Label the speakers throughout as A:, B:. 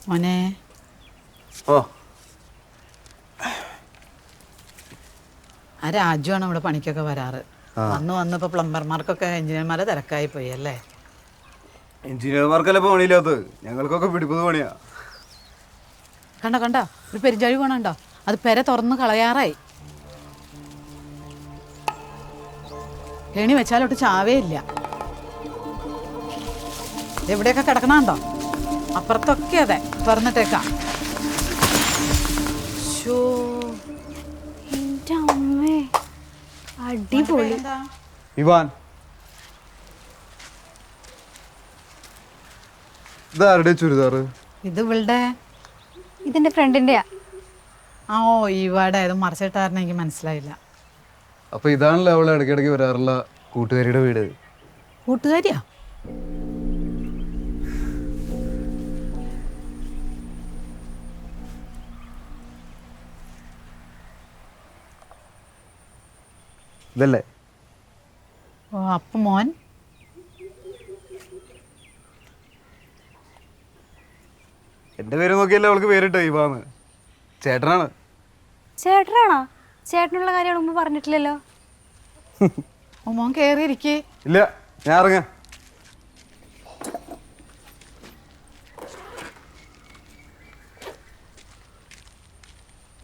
A: മോനെ
B: ഓ
A: ആ രാജുവാണ് ഇവിടെ പണിക്കൊക്കെ വരാറ്. വന്നിപ്പോൾ പ്ലംബർമാർക്കൊക്കെ എഞ്ചിനീയർമാരെ തിരക്കായി പോയി അല്ലേ?
B: എഞ്ചിനീയർമാർക്കല്ലേ പണിയില്ലാത്തത്, ഞങ്ങൾക്കൊക്കെ പിടിപ്പത് പണിയാ.
A: കണ്ടോ ഒരു പെരിഞ്ചാഴി പോണുണ്ടോ? അത് പെര തുറന്ന് കളയാറായി. ഏണി വെച്ചാലോട്ട് ചാവേ ഇല്ല. എവിടെയൊക്കെ കിടക്കണുണ്ടോ? അപ്പുറത്തൊക്കെ അതെ തുറന്നിട്ടേക്കാം.
C: അടിപൊളി.
B: ഇവാൻ, ഇതാരുടെ ചുരിദാറ്?
A: ഇത് ഇവളുടെ.
C: ഇതെന്റെ ഫ്രണ്ടിന്റെയാ.
A: ഓ ഇവാടെ ഇത് മറിച്ചിട്ടായിരുന്നു, എനിക്ക് മനസ്സിലായില്ല.
B: അപ്പൊ ഇതാണല്ലോ അവളെ ഇടയ്ക്കിടയ്ക്ക് വരാറുള്ള കൂട്ടുകാരിയുടെ വീട്.
A: കൂട്ടുകാരിയാ?
B: ഇതല്ലേ?
A: ഓ അപ്പം മോൻ
B: എന്റെ പേര് നോക്കിയല്ലേ അവൾക്ക് പേരിട്ടോ ഇവാന്ന്. ചേട്ടനാണ്.
C: ചേട്ടനാണോ? ചേട്ടനുള്ള കാര്യം ഉമ്മ പറഞ്ഞിട്ടില്ലല്ലോ.
A: ഓ മോൻ കയറിയിരിക്കേ.
B: ഇല്ല, ഞാൻ ഇറങ്ങാം.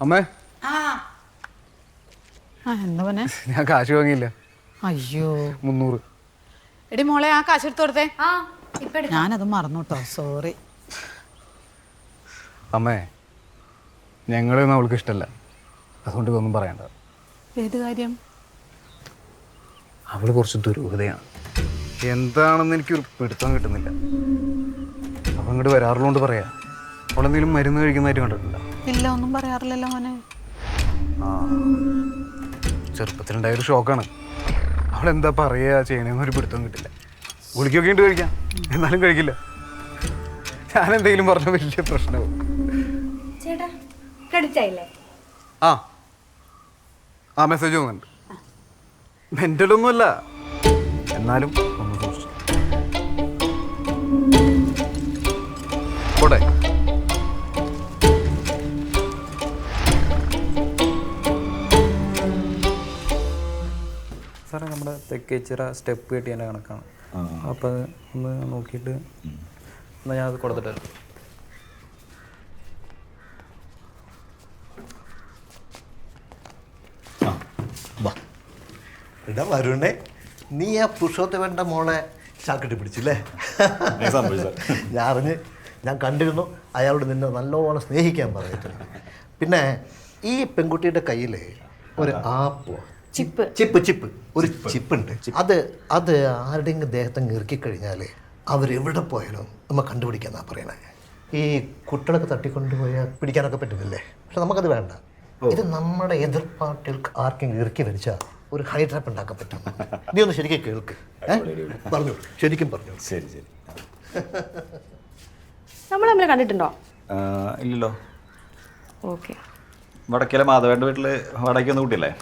B: അമ്മേ,
A: എന്താ മോനെ?
B: ഞാൻ കാശ് വാങ്ങിയില്ല.
A: അയ്യോ
B: 300.
A: എടി മോളെ ആ കാശ് എടുത്ത് കൊടുത്തേ.
C: ഇപ്പൊ
A: ഞാനത് മറന്നു കേട്ടോ, സോറി.
B: അമ്മേ, ഞങ്ങളൊന്നും അവൾക്ക് ഇഷ്ടമല്ല, അതുകൊണ്ട് ഇതൊന്നും പറയണ്ട.
A: ഏത് കാര്യം?
B: അവൾ കുറച്ച് ദുരൂഹതയാണ്. എന്താണെന്ന് എനിക്കൊരു പിടുത്തം കിട്ടുന്നില്ല. അപ്പം അങ്ങോട്ട് വരാറുള്ളതുകൊണ്ട് പറയാം. അവളെന്തെങ്കിലും മരുന്ന് കഴിക്കുന്നതായിട്ട് കണ്ടിട്ടില്ല?
A: ഇല്ല, ഒന്നും പറയാറില്ലല്ലോ മോനെ.
B: ചെറുപ്പത്തിലുണ്ടായൊരു ഷോക്കാണ്. അവളെന്താ പറയുക ചെയ്യണമെന്നൊരു പിടുത്തം കിട്ടില്ല. ഗുളിക്കൊക്കെ ഉണ്ട് കഴിക്കാം, എന്നാലും കഴിക്കില്ല. ഞാൻ എന്തെങ്കിലും പറഞ്ഞ വലിയ പ്രശ്നവും.
C: ചേട്ടാ ക്രെഡിറ്റ് ആയില്ലേ?
B: ആ മെസ്സേജ് വന്നിട്ടുണ്ട്. മെൻ്റലൊന്നുമല്ല, എന്നാലും ഒന്ന് സൂക്ഷിച്ചു പോട്ടെ.
D: സാറേ, നമ്മുടെ തെക്കേച്ചിറ സ്റ്റെപ്പ് കെട്ടിയതിൻ്റെ കണക്കാണ്. അപ്പോൾ അത് ഒന്ന് നോക്കിയിട്ട് എന്നാൽ ഞാനത് കൊടുത്തിട്ട് വരാം.
E: എടാ വരുണേ, നീ ആ പുരുഷോത്തമൻ്റെ മോളെ ചാക്കിട്ട് പിടിച്ചില്ലേ? ഞാൻ കണ്ടിരുന്നു. അയാളോട് നിന്നെ നല്ലോണം സ്നേഹിക്കാൻ പറഞ്ഞിട്ടുണ്ട്. പിന്നെ ഈ പെൺകുട്ടിയുടെ കയ്യിൽ ഒരു ആപ്പ് ചിപ്പ് ഒരു ചിപ്പുണ്ട്. അത് ആരുടെയെങ്കിലും ദേഹത്തെ ഇറക്കിക്കഴിഞ്ഞാൽ അവരെവിടെ പോയാലും നമ്മൾ കണ്ടുപിടിക്കാന്നാണ് പറയണേ. ഈ കുട്ടികളൊക്കെ തട്ടിക്കൊണ്ടുപോയാൽ പിടിക്കാനൊക്കെ പറ്റുന്നില്ലേ? പക്ഷെ നമുക്കത് വേണ്ട. ഇത് നമ്മുടെ എതിർ പാർട്ടികൾക്ക് ആർക്കെങ്കിലും ഇറക്കി വരിച്ചാൽ ഒരു ഹൈ ട്രാപ്പ് ഉണ്ടാക്കാൻ പറ്റും. നീ ഒന്ന് ശരിക്കും കേൾക്ക്. പറഞ്ഞു, ശരിക്കും പറഞ്ഞു.
F: ശരി.
C: നമ്മൾ തമ്മിൽ കണ്ടിട്ടുണ്ടോ?
F: ഇല്ലല്ലോ.
C: ഓക്കെ.
F: വടക്കേലെ മാധവേൻ്റെ വീട്ടിൽ വാടകയ്ക്കൊന്നും കൂട്ടിയല്ലേ?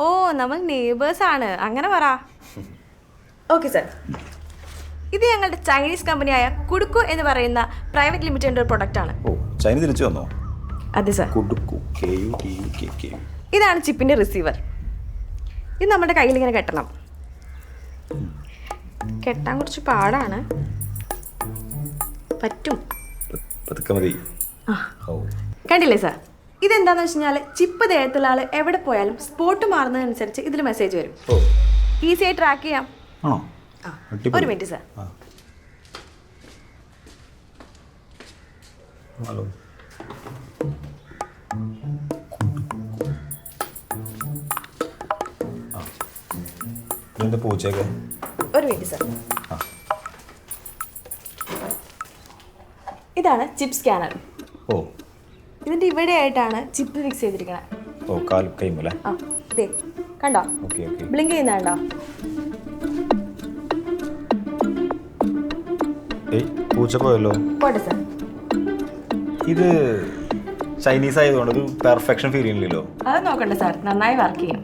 C: ഓ, നമ്മൾ നെയ്ബേഴ്സ് ആണ്, അങ്ങനെ പറ. ഓക്കെ സാർ, ഇത് ഞങ്ങളുടെ ചൈനീസ് കമ്പനിയായ കുടുക്കു എന്ന് പറയുന്ന പ്രൈവറ്റ് ലിമിറ്റഡിൻ്റെ ഒരു പ്രൊഡക്റ്റാണ്.
F: ഓ, ചൈന തിരിച്ചു വന്നോ?
C: അതെ സാർ.
F: കുടുക്കു,
C: ഇതാണ് ചിപ്പിൻ്റെ റിസീവർ. ഇത് നമ്മുടെ കയ്യിൽ ഇങ്ങനെ കെട്ടണം. കെട്ടാൻ കുറച്ച് പാടാണ്, പറ്റും.
F: പതുക്കെ മതി.
C: കണ്ടില്ലേ സാർ? ഇതെന്താണെന്ന് വെച്ച് കഴിഞ്ഞാൽ ചിപ്പ് ദേഹത്തുള്ള ആൾ എവിടെ പോയാലും സ്പോട്ട് മാറുന്നതനുസരിച്ച് ഇതിൽ മെസ്സേജ് വരും. ഈസിയായി ട്രാക്ക് ചെയ്യാം.
F: ആണോ?
C: ഒരു മിനിറ്റ് സാർ.
F: ഹലോ. ഇതിൻ്റെ പൂച്ചയൊക്കെ
C: ഒരു മിനിറ്റ് സാർ. ഇതാണ് ചിപ്പ് സ്കാനർ.
F: ഓ,
C: ഇതിൻ്റെ ഇവിടെ ആയിട്ടാണ് ചിപ്പ് ഫിക്സ് ചെയ്തിരിക്കണേ.
F: ഓ, കാൽ കൈമല്ലേ?
C: ആ, ഇതേ കണ്ടോ?
F: ഓക്കെ.
C: ബ്ലിങ്ക് ചെയ്യുന്ന കണ്ടോ?
F: ഏയ്, പൂച്ച പോയല്ലോ.
C: പോട്ടെ സാർ.
F: ഇത് ചൈനീസ് ആയതുകൊണ്ട് ഒരു പെർഫെക്ഷൻ ഫീൽ ചെയ്യുന്നില്ലല്ലോ.
C: അത് നോക്കണ്ട സാർ, നന്നായി വർക്ക് ചെയ്യും.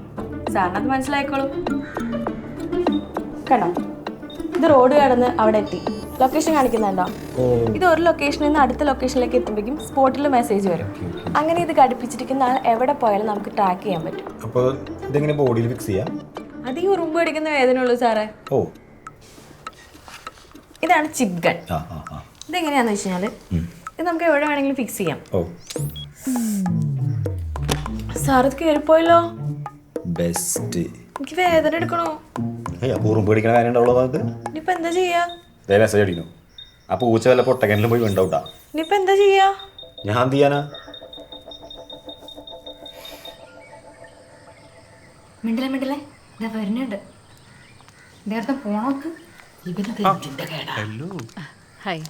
C: സാറിനത് മനസ്സിലായിക്കോളൂ. കണ്ടോ, ഇത് റോഡ് കടന്ന് അവിടെ എത്തി. ലൊക്കേഷൻ കാണിക്കുന്നുണ്ടോ? ഇത് ഒരു ലൊക്കേഷനിൽ നിന്ന് അടുത്ത ലൊക്കേഷനിലേക്ക് എത്തുമ്പോഴേക്കും സ്പോട്ടിൽ മെസ്സേജ് വരും. അങ്ങനെ ഇത് ഘടിപ്പിച്ചിരിക്കുന്ന ആൾ എവിടെ പോയാലും നമുക്ക് ട്രാക്ക് ചെയ്യാൻ പറ്റും.
F: അപ്പോൾ ഇതെങ്ങനെ ബോഡിയിൽ ഫിക്സ് ചെയ്യാം?
C: അത് ഈ ഉറുമ്പ് അടിക്കുന്ന വേദനയുള്ളൂ സാറേ.
F: ഓ,
C: ഇതാണ് ചിപ്പ് ഗൺ.
F: ആ ആ ആ.
C: ഇതെങ്ങനെയാണെന്ന് വെച്ച് കഴിഞ്ഞാൽ ഇത് നമുക്ക് എവിടെ വേണമെങ്കിലും ഫിക്സ് ചെയ്യാം.
F: ഓ,
C: സാർ ഇത് കയറിപ്പോയല്ലോ.
F: ബെസ്റ്റ്.
C: എനിക്ക് വേദന എടുക്കണോ?
F: അപ്പോൾ ഉറുമ്പ് പിടിക്കണ കാര്യം ഉണ്ടാവുള്ളൂ. അത്
C: ഇനിയിപ്പോൾ എന്താ ചെയ്യാ?
F: മെസ്സേജ് അടിക്കുന്നു. ആ പൂച്ച വല്ല പൊട്ടക്കനിലും പോയി വീണ്ടൗട്ടാ.
C: ഇനിയിപ്പോൾ എന്താ ചെയ്യാ?
F: ഞാൻ എന്ത് ചെയ്യാനാ?
G: മിണ്ടില്ലേ ഇതാ വരുന്നുണ്ട്. നേരത്തെ പോണോക്ക്
A: ഹായ്.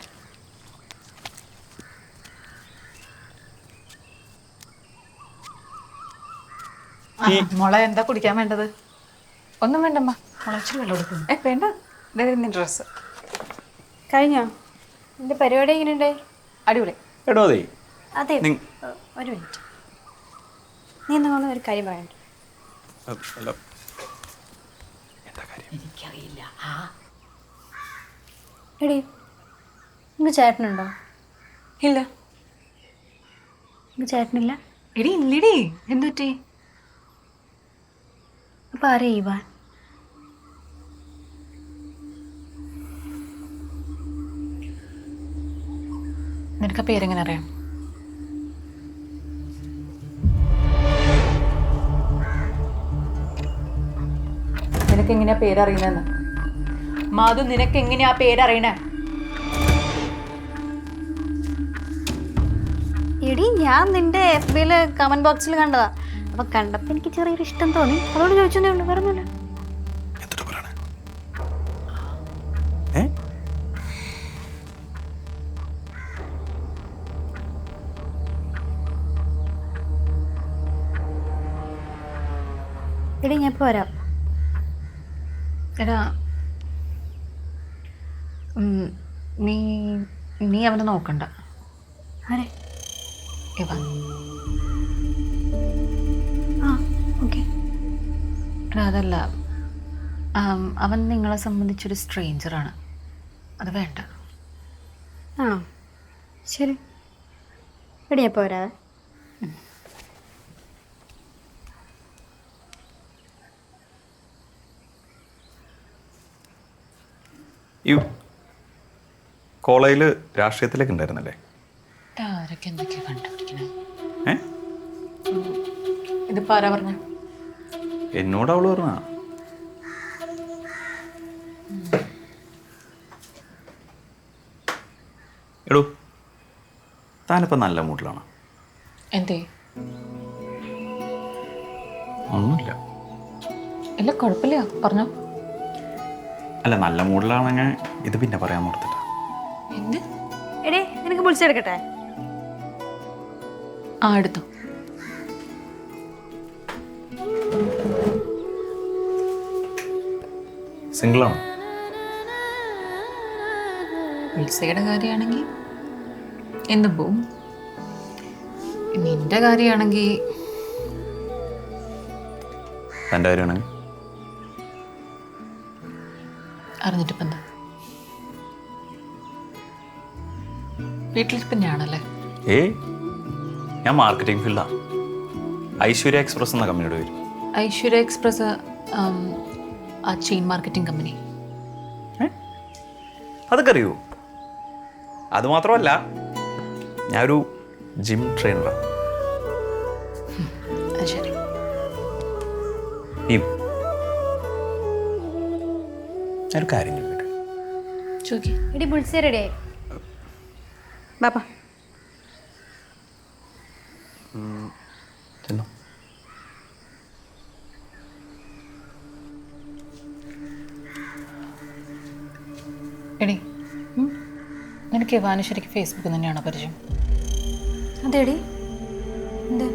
A: മോളെ എന്താ കുടിക്കാൻ വേണ്ടത്?
G: ഒന്നും വേണ്ടമ്മ, മുളച്ചിട്ട് വെള്ളം എടുക്കുന്നു. വേണ്ട, ഇതായിരുന്നു ഡ്രസ്സ്. കഴിഞ്ഞോ? എൻ്റെ പരിപാടി എങ്ങനെയുണ്ട്? അടിപൊളി.
F: എടോ അതെ,
G: അതെ, ഒരു മിനിറ്റ്. നീ എന്നാണ് ഒരു കാര്യം പറയണ്ട.
A: എനിക്കറിയില്ല.
G: എടി, നിങ്ങൾക്ക് ചേട്ടനുണ്ടോ?
C: ഇല്ല.
G: നിങ്ങൾക്ക് ചേട്ടനില്ല?
C: എടി ഇല്ലടി. എന്തുപറ്റി?
G: അപ്പം ആരാ ഇവാൻ?
A: നിനക്ക് ആ പേരെങ്ങനെ അറിയാം? നിനക്ക് എങ്ങനെയാ പേരറിയണെന്ന്? മാധു, നിനക്ക് എങ്ങനെയാ പേരറിയണേ?
G: എടി, ഞാൻ നിന്റെ FB കമന്റ് ബോക്സിൽ കണ്ടതാ. അപ്പൊ കണ്ടപ്പോ എനിക്ക് ചെറിയൊരു ഇഷ്ടം തോന്നി, അതോട് ചോദിച്ചതേ ഉള്ളൂ, പറഞ്ഞില്ല. എടി, ഞാൻ ഇപ്പൊ വരാം.
A: എടാ, നീ നീ അവനെ നോക്കണ്ട.
G: ആരെ?
A: ഇവൻ.
G: ആ, ഓക്കെ.
A: എടാ, അതല്ല, അവൻ നിങ്ങളെ സംബന്ധിച്ചൊരു സ്ട്രേഞ്ചറാണ്. അത് വേണ്ട.
G: ആണോ? ശരി. എടി, ഞാൻ ഇപ്പൊ വരാവേ.
F: ഈ കോളേജിൽ രാഷ്ട്രീയത്തിലേക്ക് ഉണ്ടായിരുന്നല്ലേ?
A: ആരൊക്കെ എന്തൊക്കെയാ കണ്ടുപിടിക്കണേ?
F: ഏ,
A: ഇതിപ്പോ ആരാ പറഞ്ഞ?
F: എന്നോട് അവള് പറഞ്ഞ. എടോ, താനിപ്പോൾ നല്ല മൂഡിലാണ്.
A: എന്തേ?
F: ഒന്നുമില്ല.
A: ഇല്ല, കുഴപ്പമില്ല, പറഞ്ഞോ.
F: അല്ല, നല്ല മൂഡിലാണെങ്കിൽ ഇത് പിന്നെ പറയാൻ ഓർത്തില്ല.
A: എന്ത്?
G: എടി, നിനക്ക് വിളിച്ചെടുക്കട്ടെ?
A: ആ, എടുത്തോ.
F: സിംഗിളാണോ?
A: വിളിച്ചയുടെ കാര്യമാണെങ്കിൽ എന്ത് പോവും. നിന്റെ കാര്യമാണെങ്കിൽ
F: എൻ്റെ കാര്യമാണെങ്കിൽ
A: അറിഞ്ഞിട്ടിപ്പം എന്താ? വീട്ടിലിപ്പം ഞാനല്ലേ?
F: ഏയ്, ഞാൻ മാർക്കറ്റിംഗ് ഫീൽഡാണ്. ഐശ്വര്യ എക്സ്പ്രസ് എന്ന കമ്പനിയുടെ പേര്.
A: ഐശ്വര്യ എക്സ്പ്രസ് ആ ചെയിൻ മാർക്കറ്റിംഗ് കമ്പനി.
F: അതൊക്കെ അറിയൂ. അതുമാത്രമല്ല, ഞാനൊരു ജിം ട്രെയിനറാണ്.
A: അത് ശരി.
F: ഒരു കാര്യം ചോദിക്കട്ടെ?
A: ചോദിക്കേ.
G: എടി, വിളിച്ചേ. റെഡി ബാപ്പാ.
F: ചെന്നോ.
A: എടി, നിനക്ക് ഇവാന് ശരിക്കും ഫേസ്ബുക്കിൽ തന്നെയാണോ പരിചയം?
G: അതെടി, എന്ത്?